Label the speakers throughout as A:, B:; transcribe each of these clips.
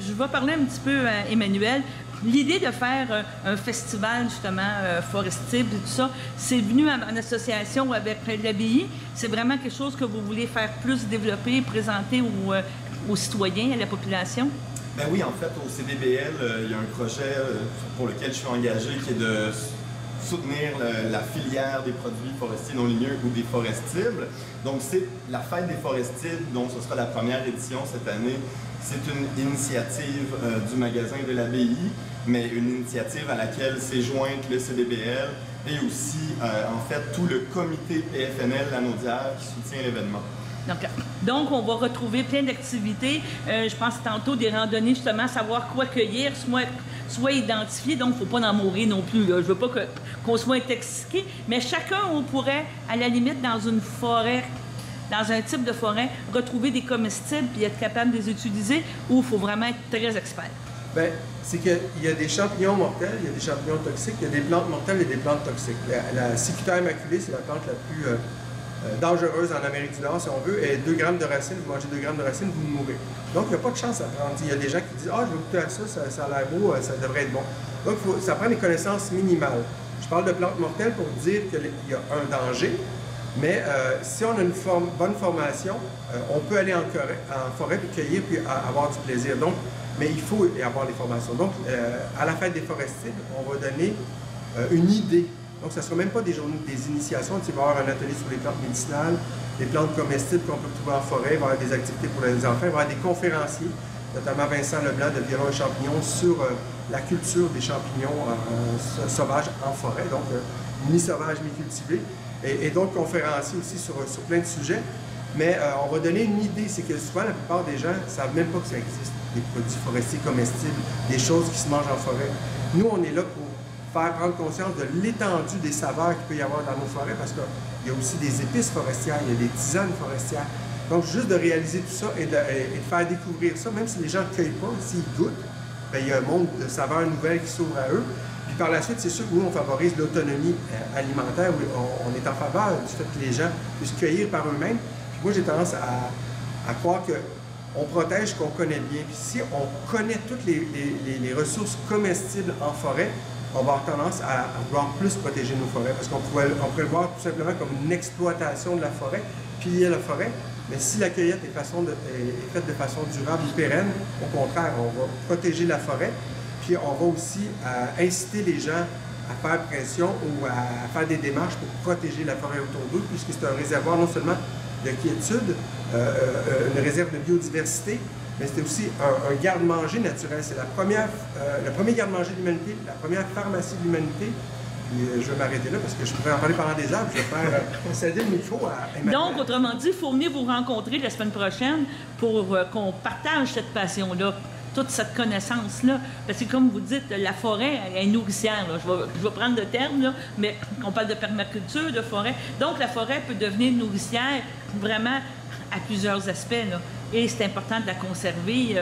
A: je vais parler un petit peu à Emmanuel. L'idée de faire un festival, justement, forestier et tout ça, c'est venu en association avec l'abbaye. C'est vraiment quelque chose que vous voulez faire plus développer, présenter aux citoyens, à la population?
B: Ben oui, en fait, au CDBL, il y a un projet pour lequel je suis engagé qui est de soutenir la filière des produits forestiers non ligneux ou des forestibles. Donc, c'est la fête des forestibles, dont ce sera la première édition cette année. C'est une initiative du magasin de l'abbaye, mais une initiative à laquelle s'est jointe le CDBL et aussi, en fait, tout le comité PFNL Lanaudière qui soutient l'événement.
A: Donc, on va retrouver plein d'activités. Je pense tantôt des randonnées, justement, savoir quoi cueillir, soit identifier. Donc, il ne faut pas en mourir non plus. Là. Je ne veux pas qu'on soit intoxiqué. Mais chacun, on pourrait, à la limite, dans une forêt, dans un type de forêt, retrouver des comestibles puis être capable de les utiliser, ou il faut vraiment être très expert.
C: Bien, c'est qu'il y a des champignons mortels, il y a des champignons toxiques, il y a des plantes mortelles et des plantes toxiques. La cicuta immaculée, c'est la plante la plus dangereuse en Amérique du Nord, si on veut, et 2 grammes de racines, vous mangez 2 grammes de racines, vous mourrez. Donc, il n'y a pas de chance à prendre. Il y a des gens qui disent « Ah, je vais goûter à ça, ça a l'air beau, ça devrait être bon. » Donc, ça prend des connaissances minimales. Je parle de plantes mortelles pour dire qu'il y a un danger, mais si on a une bonne formation, on peut aller en forêt, puis cueillir, puis avoir du plaisir. Donc, mais il faut y avoir les formations. Donc, à la fête des forestiers, on va donner une idée. Donc, ce ne sera même pas des journées des initiations. Il va y avoir un atelier sur les plantes médicinales, les plantes comestibles qu'on peut trouver en forêt, il va y avoir des activités pour les enfants, il va y avoir des conférenciers, notamment Vincent Leblanc de Viron et Champignons, sur la culture des champignons sauvages en forêt, donc mi-sauvage, mi-cultivé, et d'autres conférenciers aussi sur plein de sujets. Mais on va donner une idée, c'est que souvent, la plupart des gens ne savent même pas que ça existe, des produits forestiers comestibles, des choses qui se mangent en forêt. Nous, on est là pour faire prendre conscience de l'étendue des saveurs qu'il peut y avoir dans nos forêts, parce qu'il y a aussi des épices forestières, il y a des tisanes forestières. Donc, juste de réaliser tout ça et de faire découvrir ça, même si les gens ne cueillent pas, s'ils goûtent, bien, il y a un monde de saveurs nouvelles qui s'ouvre à eux. Puis par la suite, c'est sûr que nous, on favorise l'autonomie alimentaire, où on est en faveur du fait que les gens puissent cueillir par eux-mêmes. Puis moi, j'ai tendance à croire qu'on protège ce qu'on connaît bien. Puis si on connaît toutes les ressources comestibles en forêt, on va avoir tendance à vouloir plus protéger nos forêts, parce qu'on pourrait le voir tout simplement comme une exploitation de la forêt, piller la forêt, mais si la cueillette est faite de façon durable et pérenne, au contraire, on va protéger la forêt, puis on va aussi inciter les gens à faire pression ou à faire des démarches pour protéger la forêt autour d'eux, puisque c'est un réservoir non seulement de quiétude, une réserve de biodiversité, mais c'est aussi un garde-manger naturel. C'est le premier garde-manger de l'humanité, la première pharmacie de l'humanité. Puis je vais m'arrêter là parce que je pourrais en parler pendant des heures. Je vais faire céder le micro à Emmanuel.
A: Donc, autrement dit, il faut venir vous rencontrer la semaine prochaine pour qu'on partage cette passion-là, toute cette connaissance-là. Parce que comme vous dites, la forêt elle est nourricière. Là. Je vais prendre le terme, là, mais on parle de permaculture, de forêt. Donc, la forêt peut devenir nourricière vraiment à plusieurs aspects. Là. Et c'est important de la conserver.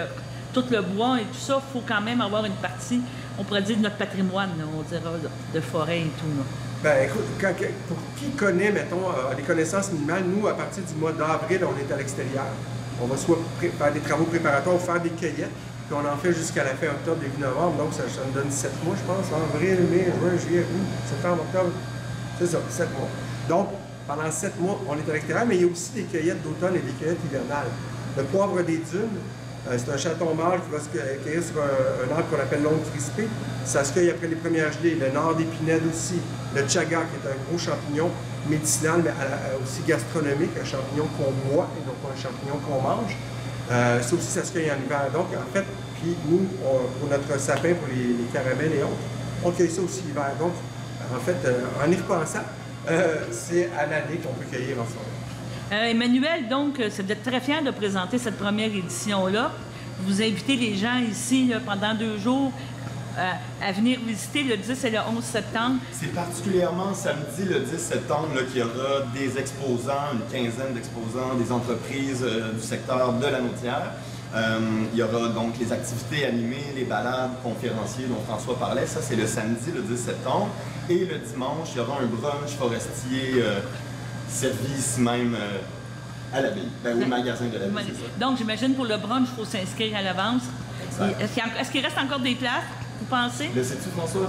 A: Tout le bois et tout ça, il faut quand même avoir une partie, on pourrait dire, de notre patrimoine, là, on dira, de forêt et tout. Là.
C: Bien, écoute, pour qui connaît, mettons, des connaissances minimales, nous, à partir du mois d'avril, on est à l'extérieur. On va soit faire des travaux préparatoires ou faire des cueillettes, puis on en fait jusqu'à la fin octobre, début novembre, donc ça nous donne 7 mois, je pense, avril, mai, juin, juillet, août, septembre, octobre, c'est ça, 7 mois. Donc, pendant 7 mois, on est à l'extérieur, mais il y a aussi des cueillettes d'automne et des cueillettes hivernales. Le poivre des dunes, c'est un chaton mâle qui va se cueillir sur un arbre qu'on appelle l'ongle crispé. Ça se cueille après les premières gelées. Le nord d'épinette aussi. Le chaga, qui est un gros champignon médicinal, mais aussi gastronomique, un champignon qu'on boit et donc un champignon qu'on mange. Ça aussi, ça se cueille en hiver. Donc, en fait, puis nous, pour notre sapin, pour les caramels et autres, on cueille ça aussi l'hiver. Donc, en fait, en y repensant, c'est à l'année qu'on peut cueillir en forêt.
A: Emmanuel, donc, vous êtes très fier de présenter cette première édition-là. Vous invitez les gens ici là, pendant 2 jours à venir visiter le 10 et le 11 septembre. C'est
B: particulièrement samedi, le 10 septembre, qu'il y aura des exposants, une quinzaine d'exposants, des entreprises du secteur de la Naudière. Il y aura donc les activités animées, les balades, conférenciers dont François parlait. Ça, c'est le samedi, le 10 septembre. Et le dimanche, il y aura un brunch forestier servi ici même à l'abbaye, au magasin de l'abbaye.
A: Donc, j'imagine pour le brunch, il faut s'inscrire à l'avance. Est-ce qu'il reste encore des places, vous pensez?
B: Le sais-tu, François?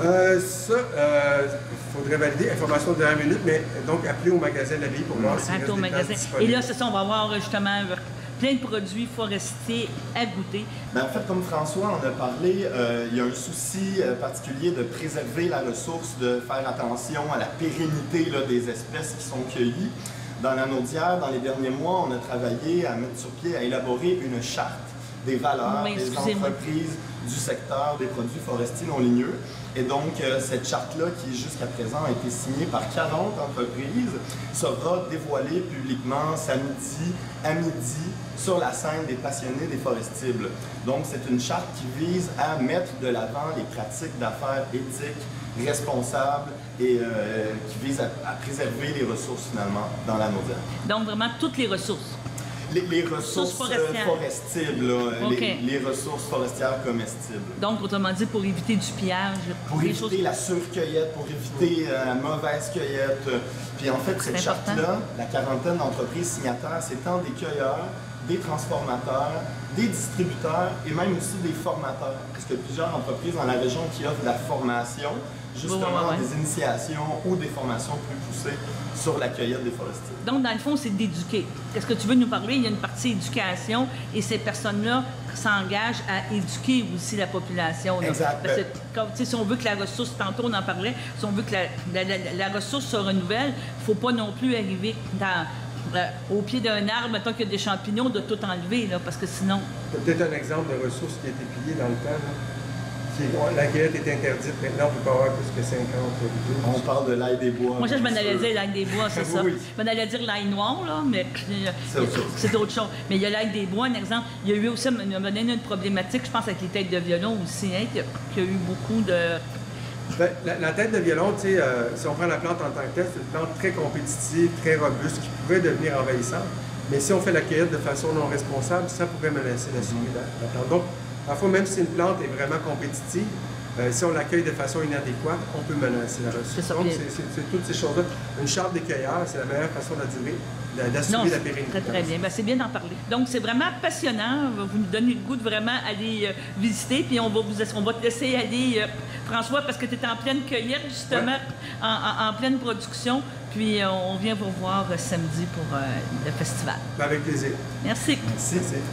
C: Faudrait valider, information de dernière minute, mais donc appelez au magasin de l'abbaye pour voir s'il reste des places
A: Et
C: disponibles.
A: là, c'est ça, on va avoir justement plein de produits forestiers à goûter.
B: Ben, en fait, comme François en a parlé, il y a un souci particulier de préserver la ressource, de faire attention à la pérennité là, des espèces qui sont cueillies. Dans la Naudière, dans les derniers mois, on a travaillé à mettre sur pied, à élaborer une charte des valeurs des entreprises du secteur des produits forestiers non ligneux. Et donc, cette charte-là, qui jusqu'à présent a été signée par 40 entreprises, sera dévoilée publiquement samedi à midi sur la scène des passionnés des forestibles. Donc, c'est une charte qui vise à mettre de l'avant les pratiques d'affaires éthiques, responsables et qui vise à préserver les ressources, finalement, dans la Naudière.
A: Donc, vraiment, toutes les ressources.
B: Les ressources forestibles, là,
A: okay.
B: les ressources forestières comestibles.
A: Donc, autrement dit, pour éviter du pillage.
B: Pour éviter la surcueillette, pour éviter la mauvaise cueillette. Puis en fait, cette charte-là, la quarantaine d'entreprises signataires, c'est tant des cueilleurs, des transformateurs, des distributeurs et même aussi des formateurs. Parce qu'il y a plusieurs entreprises dans la région qui offrent de la formation, justement des initiations ou des formations plus poussées sur la cueillette des forestiers.
A: Donc, dans le fond, c'est d'éduquer. Qu'est-ce que tu veux nous parler? Il y a une partie éducation et ces personnes-là s'engagent à éduquer aussi la population. Là.
B: Exact.
A: Parce que, si on veut que la ressource, tantôt on en parlait, si on veut que la ressource se renouvelle, il ne faut pas non plus arriver au pied d'un arbre, mettons qu'il y a des champignons, de tout enlever, là, parce que sinon...
C: Peut-être un exemple de ressource qui a été pillée dans le temps. Là. La cueillette est interdite. Maintenant, on ne peut pas avoir plus que 50 litres.
B: On parle de l'ail des bois.
A: Moi, je m'en allais dire l'ail des bois, c'est ça.
B: Oui.
A: Je m'en allais dire l'ail noir, là, mais c'est autre chose. Mais il y a l'ail des bois, un exemple. Il y a eu aussi une problématique, je pense, avec les têtes de violon aussi, hein, qu'il y a eu beaucoup de...
C: Ben, la tête de violon, tu sais, si on prend la plante en tant que telle, c'est une plante très compétitive, très robuste, qui pourrait devenir envahissante. Mais si on fait la cueillette de façon non responsable, ça pourrait menacer la survie de la plante. Donc, parfois, même si une plante est vraiment compétitive, si on l'accueille de façon inadéquate, on peut menacer la ressource. Donc, c'est toutes ces choses-là. Une charte des cueilleurs, c'est la meilleure façon d'assurer la pérennité.
A: Très, très bien. Ben, c'est bien d'en parler. Donc, c'est vraiment passionnant. Vous nous donnez le goût de vraiment aller visiter. Puis, on va te laisser aller, François, parce que tu es en pleine cueillette, justement, en pleine production. Puis, on vient vous revoir samedi pour le festival.
C: Ben, avec plaisir.
A: Merci.
B: Merci.